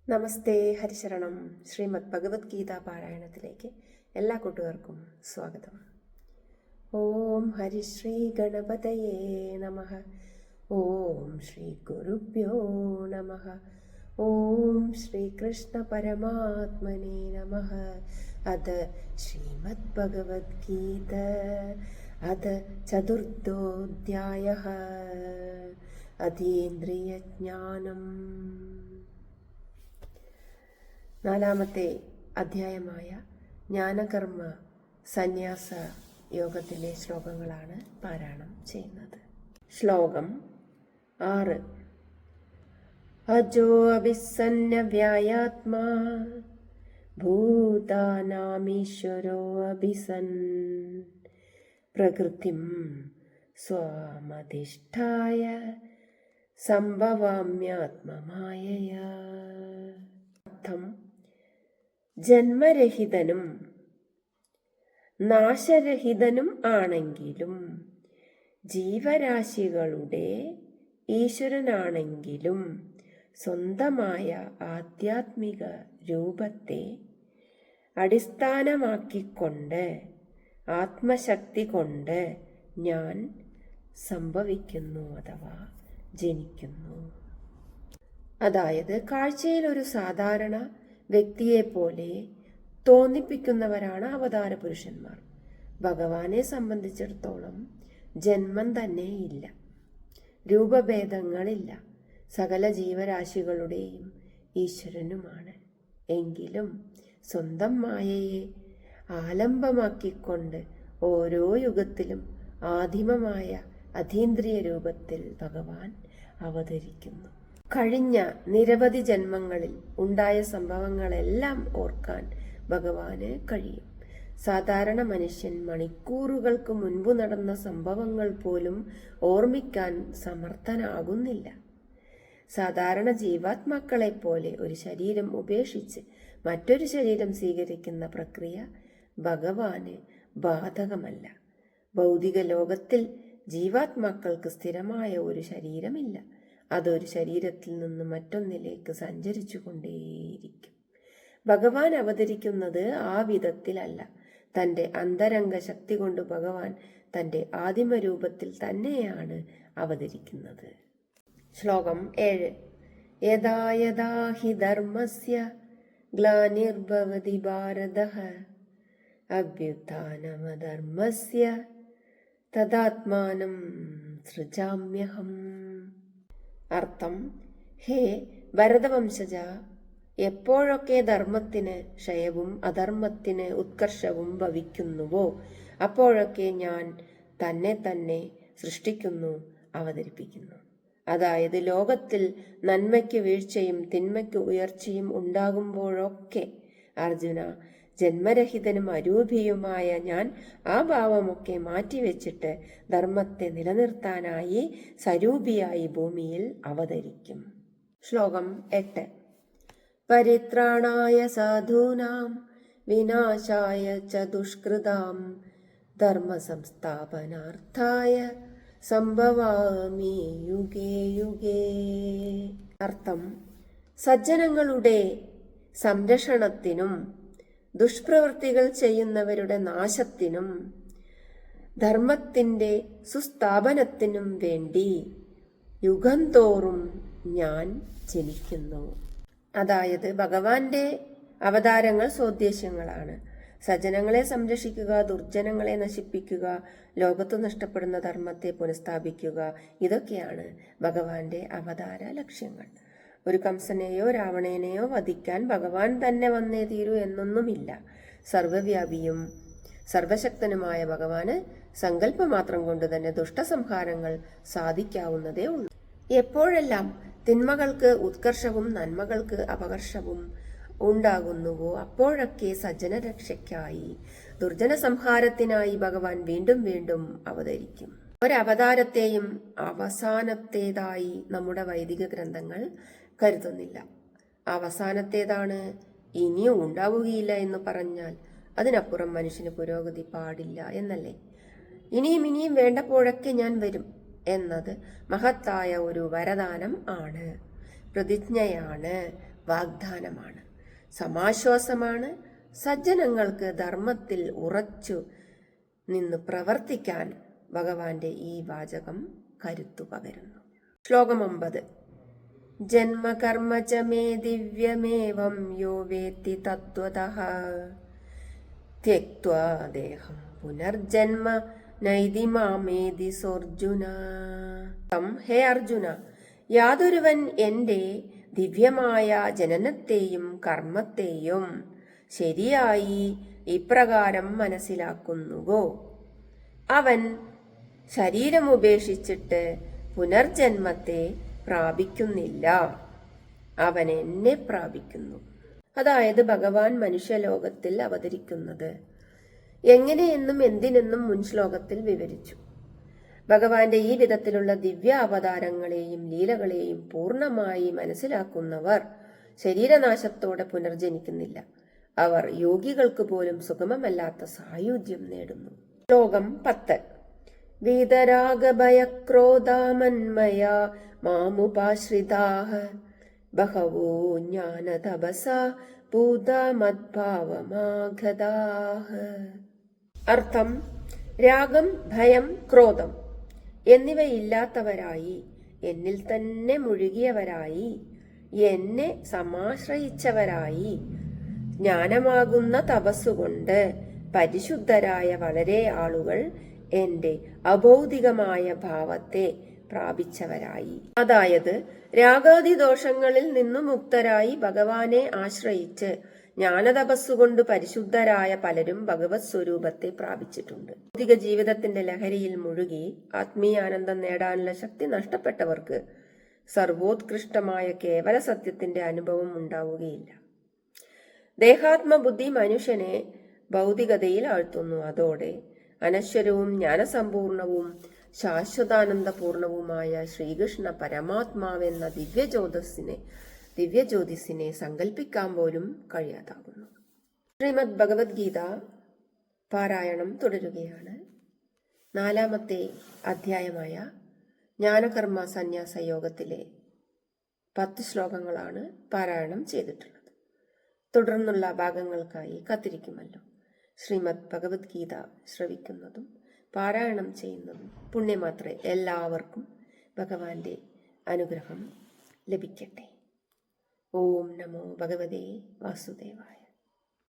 നമസ്തേ, ഹരിശരണം. ശ്രീമദ് ഭഗവത്ഗീത പാരായണത്തിലേക്ക് എല്ലാ കൂട്ടുകാർക്കും സ്വാഗതം. ഓം ഹരിശ്രീ ഗണപതയേ നമഃ. ഓം ശ്രീ ഗുരുഭ്യോ നമഃ. ഓം ശ്രീകൃഷ്ണ പരമാത്മനേ നമഃ. അത ശ്രീമദ് ഭഗവത്ഗീത അത ചതുർത്ഥോധ്യായഃ. അതീന്ദ്രിയജ്ഞാനം. നാലാമത്തെ അധ്യായമായ ജ്ഞാനകർമ്മ സന്യാസ യോഗത്തിലെ ശ്ലോകങ്ങളാണ് പാരായണം ചെയ്യുന്നത്. ശ്ലോകം 6. അജോ അഭിസന്ന വ്യായാത്മാ ഭൂതാനാമീശ്വരോ അഭിസൻ പ്രകൃതിം സ്വാമധിഷ്ഠായ സംഭവാമ്യാത്മമായയാ. അർത്ഥം: ജന്മരഹിതനും നാശരഹിതനും ആണെങ്കിലും ജീവരാശികളുടെ ഈശ്വരനാണെങ്കിലും സ്വന്തമായ ആധ്യാത്മിക രൂപത്തെ അടിസ്ഥാനമാക്കിക്കൊണ്ട് ആത്മശക്തി കൊണ്ട് ഞാൻ സംഭവിക്കുന്നു അഥവാ ജനിക്കുന്നു. അതായത് കാഴ്ചയിൽ ഒരു സാധാരണ വ്യക്തിയെപ്പോലെ തോന്നിപ്പിക്കുന്നവരാണ് അവതാര പുരുഷന്മാർ. ഭഗവാനെ സംബന്ധിച്ചിടത്തോളം ജന്മം തന്നെ ഇല്ല, രൂപഭേദങ്ങളില്ല, സകല ജീവരാശികളുടെയും ഈശ്വരനുമാണ്. എങ്കിലും സ്വന്തം മായയെ ആലംബമാക്കിക്കൊണ്ട് ഓരോ യുഗത്തിലും ആദിമമായ അതീന്ദ്രിയ രൂപത്തിൽ ഭഗവാൻ അവതരിക്കുന്നു. കഴിഞ്ഞ നിരവധി ജന്മങ്ങളിൽ ഉണ്ടായ സംഭവങ്ങളെല്ലാം ഓർക്കാൻ ഭഗവാന് കഴിയും. സാധാരണ മനുഷ്യൻ മണിക്കൂറുകൾക്ക് മുൻപ് നടന്ന സംഭവങ്ങൾ പോലും ഓർമ്മിക്കാൻ സമർത്ഥനാകുന്നില്ല. സാധാരണ ജീവാത്മാക്കളെ പോലെ ഒരു ശരീരം ഉപേക്ഷിച്ച് മറ്റൊരു ശരീരം സ്വീകരിക്കുന്ന പ്രക്രിയ ഭഗവാന് ബാധകമല്ല. ഭൗതിക ലോകത്തിൽ ജീവാത്മാക്കൾക്ക് സ്ഥിരമായ ഒരു ശരീരമില്ല. അതൊരു ശരീരത്തിൽ നിന്ന് മറ്റൊന്നിലേക്ക് സഞ്ചരിച്ചു കൊണ്ടേയിരിക്കും. ഭഗവാൻ അവതരിക്കുന്നത് ആ വിധത്തിലല്ല. തൻ്റെ അന്തരംഗ ശക്തി കൊണ്ട് ഭഗവാൻ തൻ്റെ ആദിമരൂപത്തിൽ തന്നെയാണ് അവതരിക്കുന്നത്. ശ്ലോകം 7. യദാ യദാ ഹി ധർമ്മസ്യ ഗ്ലാനിർഭവതി ഭാരതഃ അഭ്യുത്ഥാനമധർമ്മസ്യ തദാത്മാനം സൃജാമ്യഹം. അർത്ഥം: ഹേ ഭരതവംശജ, എപ്പോഴൊക്കെ ധർമ്മത്തിന് ക്ഷയവും അധർമ്മത്തിന് ഉത്കർഷവും ഭവിക്കുന്നുവോ അപ്പോഴൊക്കെ ഞാൻ തന്നെ സൃഷ്ടിക്കുന്നു, അവതരിപ്പിക്കുന്നു. അതായത് ലോകത്തിൽ നന്മയ്ക്ക് വീഴ്ചയും തിന്മയ്ക്ക് ഉയർച്ചയും ഉണ്ടാകുമ്പോഴൊക്കെ അർജുന, ജന്മരഹിതനും അരൂപിയുമായ ഞാൻ ആ ഭാവമൊക്കെ മാറ്റിവെച്ചിട്ട് ധർമ്മത്തെ നിലനിർത്താനായി സരൂപിയായി ഭൂമിയിൽ അവതരിക്കും. ശ്ലോകം 8. പരിത്രാണായ സാധൂനാം വിനാശായ ച ദുഷ്കൃതാം ധർമ്മ സംസ്ഥാപനാർത്ഥായ സംഭവാമി യുഗേ യുഗേ. അർത്ഥം: സജ്ജനങ്ങളുടെ സംരക്ഷണത്തിനും ദുഷ്പ്രവൃത്തികൾ ചെയ്യുന്നവരുടെ നാശത്തിനും ധർമ്മത്തിൻ്റെ സുസ്ഥാപനത്തിനും വേണ്ടി യുഗം തോറും ഞാൻ ജനിക്കുന്നു. അതായത് ഭഗവാന്റെ അവതാരങ്ങൾ സ്വോദ്ദേശ്യങ്ങളാണ്. സജ്ജനങ്ങളെ സംരക്ഷിക്കുക, ദുർജനങ്ങളെ നശിപ്പിക്കുക, ലോകത്ത് നഷ്ടപ്പെടുന്ന ധർമ്മത്തെ പുനഃസ്ഥാപിക്കുക, ഇതൊക്കെയാണ് ഭഗവാന്റെ അവതാര ലക്ഷ്യങ്ങൾ. ഒരു കംസനെയോ രാവണനെയോ വധിക്കാൻ ഭഗവാൻ തന്നെ വന്നേ തീരൂ എന്നൊന്നുമില്ല. സർവവ്യാപിയും സർവശക്തനുമായ ഭഗവാന് സങ്കല്പമാത്രം കൊണ്ട് തന്നെ ദുഷ്ടസംഹാരങ്ങൾ സാധിക്കാവുന്നതേ ഉള്ളൂ. എപ്പോഴെല്ലാം തിന്മകൾക്ക് ഉത്കർഷവും നന്മകൾക്ക് അപകർഷവും ഉണ്ടാകുന്നുവോ അപ്പോഴൊക്കെ സജ്ജനരക്ഷയ്ക്കായി ദുർജന സംഹാരത്തിനായി ഭഗവാൻ വീണ്ടും വീണ്ടും അവതരിക്കും. ഒരവതാരത്തെയും അവസാനത്തേതായി നമ്മുടെ വൈദിക ഗ്രന്ഥങ്ങൾ കരുതുന്നില്ല. അവസാനത്തേതാണ്, ഇനിയും ഉണ്ടാവുകയില്ല എന്ന് പറഞ്ഞാൽ അതിനപ്പുറം മനുഷ്യന് പുരോഗതി പാടില്ല എന്നല്ലേ. ഇനിയും വേണ്ടപ്പോഴൊക്കെ ഞാൻ വരും എന്നത് മഹത്തായ ഒരു വരദാനം ആണ്, പ്രതിജ്ഞയാണ്, വാഗ്ദാനമാണ്, സമാശ്വാസമാണ്. സജ്ജനങ്ങൾക്ക് ധർമ്മത്തിൽ ഉറച്ചു നിന്ന് പ്രവർത്തിക്കാൻ ഭഗവാന്റെ ഈ വാചകം കരുത്തു പകരുന്നു. ശ്ലോകം 9. ജന്മകർമ്മ ച മേ ദിവ്യമേവം യോ വേത്തി തത്വതഃ ത്യക്ത്വാ ദേഹം പുനർജന്മ നൈതി മാമേതി സോർജുന. ഹേ അർജുന, യാതൊരുവൻ എൻ്റെ ദിവ്യമായ ജനനത്തെയും കർമ്മത്തെയും ശരിയായി ഇപ്രകാരം മനസ്സിലാക്കുന്നുവോ, അവൻ ശരീരമുപേക്ഷിച്ചിട്ട് പുനർജന്മത്തെ പ്രാപിക്കുന്നില്ല, അവൻ എന്നെ പ്രാപിക്കുന്നു. അതായത് ഭഗവാൻ മനുഷ്യലോകത്തിൽ അവതരിക്കുന്നത് എങ്ങനെയെന്നും എന്തിനെന്നും മുൻ ശ്ലോകത്തിൽ വിവരിച്ചു. ഭഗവാന്റെ ഈ വിധത്തിലുള്ള ദിവ്യ അവതാരങ്ങളെയും ലീലകളെയും പൂർണ്ണമായി മനസ്സിലാക്കുന്നവർ ശരീരനാശത്തോടെ പുനർജനിക്കുന്നില്ല. അവർ യോഗികൾക്ക് പോലും സുഗമമല്ലാത്ത സായുജ്യം നേടുന്നു. ശ്ലോകം 10. വീതരാഗഭയക്രോധാമന്മയാ മാമുപാശ്രിതാഃ ബഹവോ ജ്ഞാനതപസാ ഭൂതമദ്ഭാവമാഗതാഃ. അർത്ഥം: രാഗം, ഭയം, ക്രോധം എന്നിവയില്ലാത്തവരായി, എന്നിൽ തന്നെ മുഴുകിയവരായി, എന്നെ സമാശ്രയിച്ചവരായി, ജ്ഞാനമാകുന്ന തപസ്സുകൊണ്ട് പരിശുദ്ധരായ വളരെ ആളുകൾ എന്റെ അഭൗതികമായ ഭാവത്തെ പ്രാപിച്ചവരായി. അതായത് രാഗാദി ദോഷങ്ങളിൽ നിന്നു മുക്തരായി ഭഗവാനെ ആശ്രയിച്ച് ജ്ഞാനതപസ്സുകൊണ്ട് പരിശുദ്ധരായ പലരും ഭഗവത് സ്വരൂപത്തെ പ്രാപിച്ചിട്ടുണ്ട്. ഭൗതിക ജീവിതത്തിന്റെ ലഹരിയിൽ മുഴുകി ആത്മീയാനന്ദം നേടാനുള്ള ശക്തി നഷ്ടപ്പെട്ടവർക്ക് സർവോത്കൃഷ്ടമായ കേവല സത്യത്തിന്റെ അനുഭവം ഉണ്ടാവുകയില്ല. ദേഹാത്മബുദ്ധി മനുഷ്യനെ ഭൗതികതയിൽ ആഴ്ത്തുന്നു. അതോടെ അനശ്വരവും ജ്ഞാനസമ്പൂർണവും ശാശ്വതാനന്ദപൂർണവുമായ ശ്രീകൃഷ്ണ പരമാത്മാവെന്ന ദിവ്യജ്യോതിസിനെ സങ്കല്പിക്കാൻ പോലും കഴിയാതാകുന്നു. ശ്രീമദ് ഭഗവത്ഗീത പാരായണം തുടരുകയാണ്. 4-ാമത്തെ അധ്യായമായ ജ്ഞാനകർമ്മ സന്യാസ യോഗത്തിലെ 10 ശ്ലോകങ്ങളാണ് പാരായണം ചെയ്തിട്ടുള്ളത്. തുടർന്നുള്ള ഭാഗങ്ങൾക്കായി കാത്തിരിക്കുമല്ലോ. ശ്രീമദ് ഭഗവത്ഗീത ശ്രവിക്കുന്നതും പാരായണം ചെയ്യുന്നതും പുണ്യമാത്രേ. എല്ലാവർക്കും ഭഗവാന്റെ അനുഗ്രഹം ലഭിക്കട്ടെ. ഓം നമോ ഭഗവതേ വാസുദേവായ.